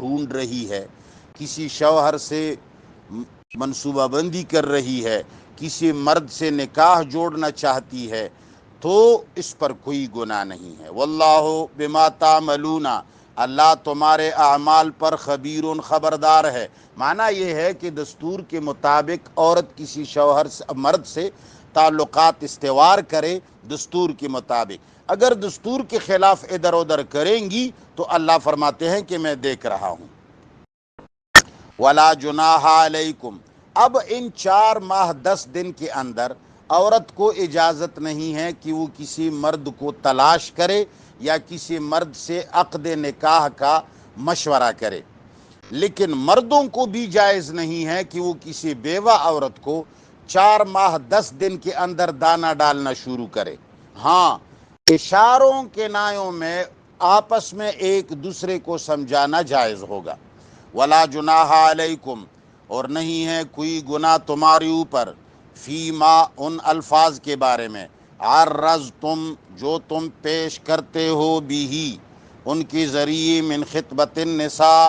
ڈھونڈ رہی ہے، کسی شوہر سے منصوبہ بندی کر رہی ہے، کسی مرد سے نکاح جوڑنا چاہتی ہے، تو اس پر کوئی گناہ نہیں ہے۔ واللہ بما تعملون، اللہ تمہارے اعمال پر خبیر، خبردار ہے۔ معنی یہ ہے کہ دستور کے مطابق عورت کسی شوہر سے، مرد سے تعلقات استوار کرے دستور کے مطابق۔ اگر دستور کے خلاف ادھر ادھر کریں گی تو اللہ فرماتے ہیں کہ میں دیکھ رہا ہوں۔ ولا جناح علیکم، اب ان 4 ماہ 10 دن کے اندر عورت کو اجازت نہیں ہے کہ وہ کسی مرد کو تلاش کرے یا کسی مرد سے عقد نکاح کا مشورہ کرے، لیکن مردوں کو بھی جائز نہیں ہے کہ وہ کسی بیوہ عورت کو 4 ماہ 10 دن کے اندر دانہ ڈالنا شروع کرے۔ ہاں، اشاروں کے نایوں میں آپس میں ایک دوسرے کو سمجھانا جائز ہوگا۔ ولا جناح علیکم، اور نہیں ہے کوئی گناہ تمہارے اوپر، فیما، ان الفاظ کے بارے میں، عرضتم، جو تم پیش کرتے ہو، بھی، ان کے ذریعے، من خطبۃ النساء،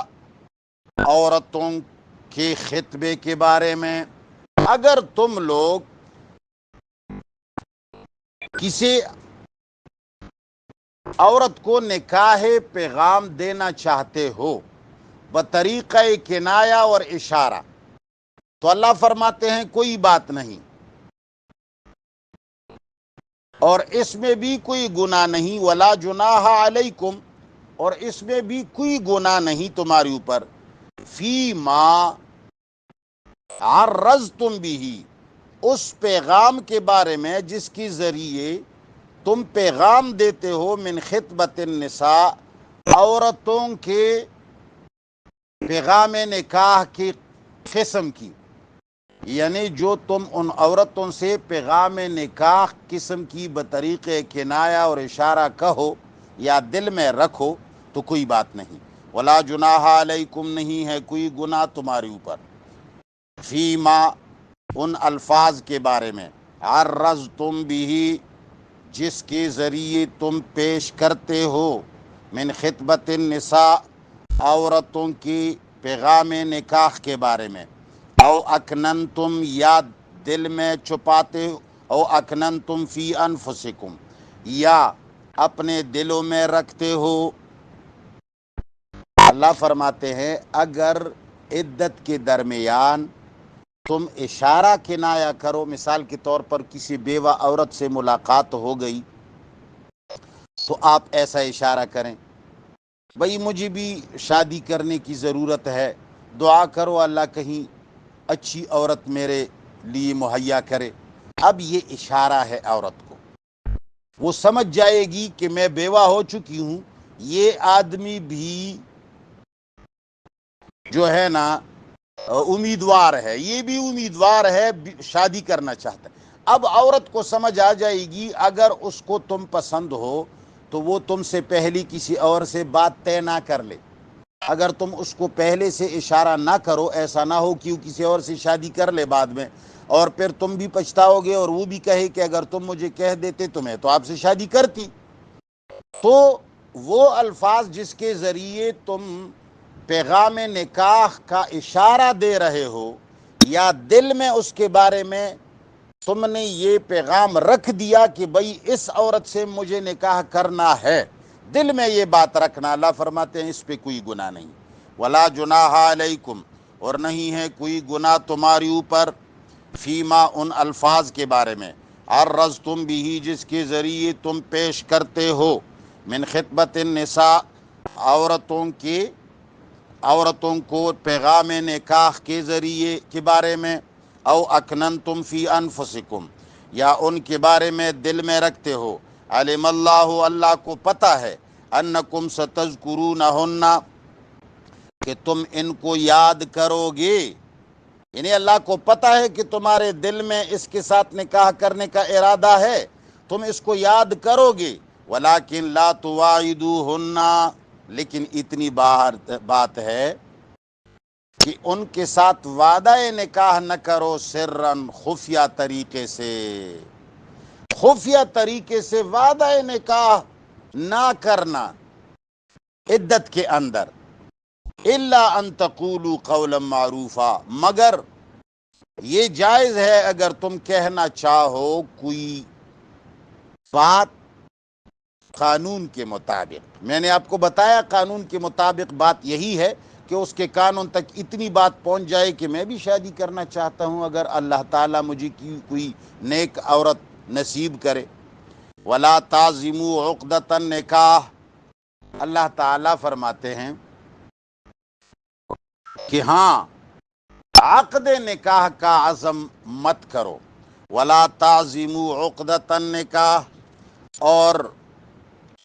عورتوں کے خطبے کے بارے میں۔ اگر تم لوگ کسی عورت کو نکاح پیغام دینا چاہتے ہو بطریقہ کنایہ اور اشارہ، تو اللہ فرماتے ہیں کوئی بات نہیں، اور اس میں بھی کوئی گناہ نہیں۔ ولا جناح علیکم، اور اس میں بھی کوئی گناہ نہیں تمہارے اوپر، فیما عرضتم بھی، اس پیغام کے بارے میں جس کے ذریعے تم پیغام دیتے ہو، من خطبۃ النساء، عورتوں کے پیغام نکاح کی قسم کی، یعنی جو تم ان عورتوں سے پیغام نکاح قسم کی بطریق کنایہ اور اشارہ کہو یا دل میں رکھو تو کوئی بات نہیں۔ ولا جناح علیکم، نہیں ہے کوئی گناہ تمہارے اوپر، فیما، ان الفاظ کے بارے میں، عرضتم بھی، جس کے ذریعے تم پیش کرتے ہو، من خطبۃ النساء، عورتوں کی پیغام نکاح کے بارے میں، او اکننتم، یا دل میں چھپاتے ہو، او اکننتم فی انفسکم، یا اپنے دلوں میں رکھتے ہو۔ اللہ فرماتے ہیں اگر عدت کے درمیان تم اشارہ کنایہ کرو، مثال کے طور پر کسی بیوہ عورت سے ملاقات ہو گئی تو آپ ایسا اشارہ کریں، بھئی مجھے بھی شادی کرنے کی ضرورت ہے، دعا کرو اللہ کہیں اچھی عورت میرے لیے مہیا کرے۔ اب یہ اشارہ ہے عورت کو، وہ سمجھ جائے گی کہ میں بیوہ ہو چکی ہوں، یہ آدمی بھی جو ہے نا امیدوار ہے، یہ بھی امیدوار ہے، شادی کرنا چاہتا ہے۔ اب عورت کو سمجھ آ جائے گی اگر اس کو تم پسند ہو تو وہ تم سے پہلی کسی اور سے بات طے نہ کر لے۔ اگر تم اس کو پہلے سے اشارہ نہ کرو، ایسا نہ ہو کہ وہ کسی اور سے شادی کر لے بعد میں، اور پھر تم بھی پچھتاؤ گے اور وہ بھی کہے کہ اگر تم مجھے کہہ دیتے تو میں تو آپ سے شادی کرتی۔ تو وہ الفاظ جس کے ذریعے تم پیغام نکاح کا اشارہ دے رہے ہو، یا دل میں اس کے بارے میں تم نے یہ پیغام رکھ دیا کہ بھئی اس عورت سے مجھے نکاح کرنا ہے، دل میں یہ بات رکھنا، اللہ فرماتے ہیں اس پہ کوئی گناہ نہیں۔ ولا جناح علیکم، اور نہیں ہے کوئی گناہ تمہاری اوپر، فیما، ان الفاظ کے بارے میں، عرضتم بھی، جس کے ذریعے تم پیش کرتے ہو، من خطبۃ النساء، عورتوں کو پیغام نکاح کے ذریعے کے بارے میں، او اکننتم فی انفسکم، یا ان کے بارے میں دل میں رکھتے ہو، علم اللہ، اللہ کو پتہ ہے، انکم ستذکرونہن، کہ تم ان کو یاد کرو گے، یعنی اللہ کو پتہ ہے کہ تمہارے دل میں اس کے ساتھ نکاح کرنے کا ارادہ ہے، تم اس کو یاد کرو گے، ولیکن لا تواعدوہن، لیکن اتنی بات ہے کہ ان کے ساتھ وعدہ نکاح نہ کرو، سرن، خفیہ طریقے سے، خفیہ طریقے سے وعدہ نکاح نہ کرنا عدت کے اندر۔ الا ان تقولوا قولا معروفا، مگر یہ جائز ہے اگر تم کہنا چاہو کوئی بات قانون کے مطابق۔ میں نے آپ کو بتایا قانون کے مطابق بات یہی ہے کہ اس کے قانون تک اتنی بات پہنچ جائے کہ میں بھی شادی کرنا چاہتا ہوں اگر اللہ تعالیٰ مجھے کوئی نیک عورت نصیب کرے۔ وَلَا تَعْزِمُوا عُقْدَةَ النِّکَاحِ، اللہ تعالیٰ فرماتے ہیں کہ ہاں عقد نکاح کا عزم مت کرو۔ وَلَا تَعْزِمُوا عُقْدَةَ النِّکَاحِ، اور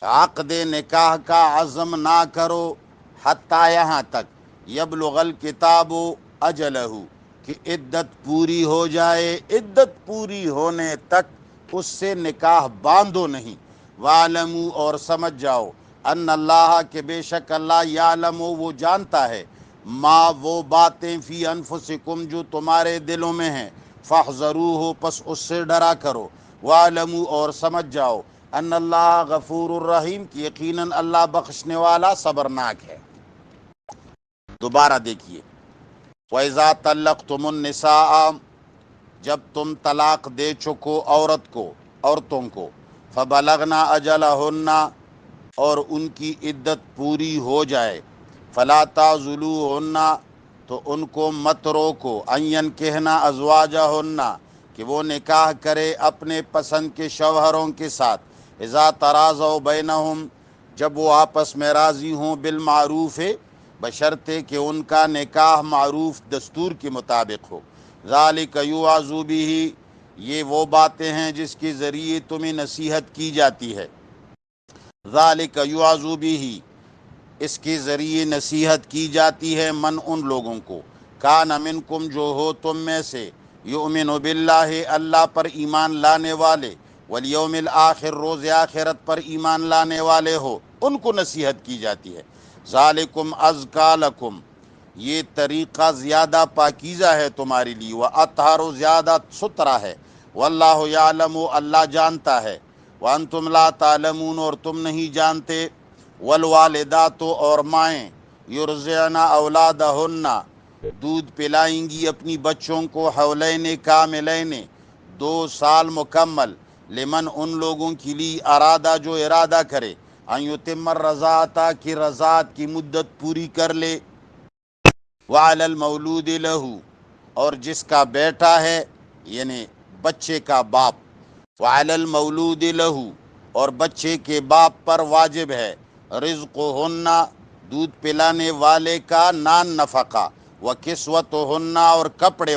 عقد نکاح کا عزم نہ کرو حتیٰ یہاں تک یبلغ الکتاب اجلہ، کہ عدت پوری ہو جائے، عدت پوری ہونے تک اس سے نکاح باندھو نہیں۔ وَاعْلَمُوا، اور سمجھ جاؤ، ان اللہ، کہ بے شک اللہ، یعلم، وہ جانتا ہے، ما، وہ باتیں، فی انفسکم، جو تمہارے دلوں میں ہیں، فاحذروہ، پس اس سے ڈرا کرو۔ وَاعْلَمُوا، اور سمجھ جاؤ، ان اللہ غفور الرحیم، کہ یقیناً اللہ بخشنے والا صبرناک ہے۔ دوبارہ دیکھیے، وَإِذَا طَلَّقْتُمُ النِّسَاءَ، جب تم طلاق دے چکو عورتوں کو، فَبَلَغْنَ أَجَلَهُنَّ، اور ان کی عدت پوری ہو جائے، فَلَا تَعْضُلُوهُنَّ، تو ان کو مت روکو، أَن يَنكِحْنَ أَزْوَاجَهُنَّ، کہ وہ نکاح کرے اپنے پسند کے شوہروں کے ساتھ، اذا تراضوا بینہم، جب وہ آپس میں راضی ہوں، بالمعروف، بشرطے کہ ان کا نکاح معروف دستور کے مطابق ہو۔ ذالک یوعظ بہ، یہ وہ باتیں ہیں جس کے ذریعے تمہیں نصیحت کی جاتی ہے۔ ذالک یوعظ بہ، اس کے ذریعے نصیحت کی جاتی ہے، من، ان لوگوں کو، کان منکم، جو ہو تم میں سے، یؤمن باللہ، اللہ پر ایمان لانے والے، والیوم الآخر، روز آخرت پر ایمان لانے والے ہو، ان کو نصیحت کی جاتی ہے۔ ذالکم ازکا لکم، یہ طریقہ زیادہ پاکیزہ ہے تمہارے لیے، وأطہر، زیادہ ستھرا ہے، واللہ یعلم، اللہ جانتا ہے، وانتم لا تعلمون، اور تم نہیں جانتے۔ والوالدات، اور مائیں، یرضعن اولادہن، دودھ پلائیں گی اپنی بچوں کو، حولین کاملین، 2 سال مکمل، لمن، ان لوگوں کے لیے، ارادہ، جو ارادہ کرے، ان یتم الرضاعۃ، کی رضاعت کی مدت پوری کر لے۔ وعلی المولود لہ، اور جس کا بیٹا ہے، یعنی بچے کا باپ، وعلی المولود لہ، اور بچے کے باپ پر واجب ہے، رزقہن، دودھ پلانے والے کا نان نفقہ، وکسوتہن، اور کپڑے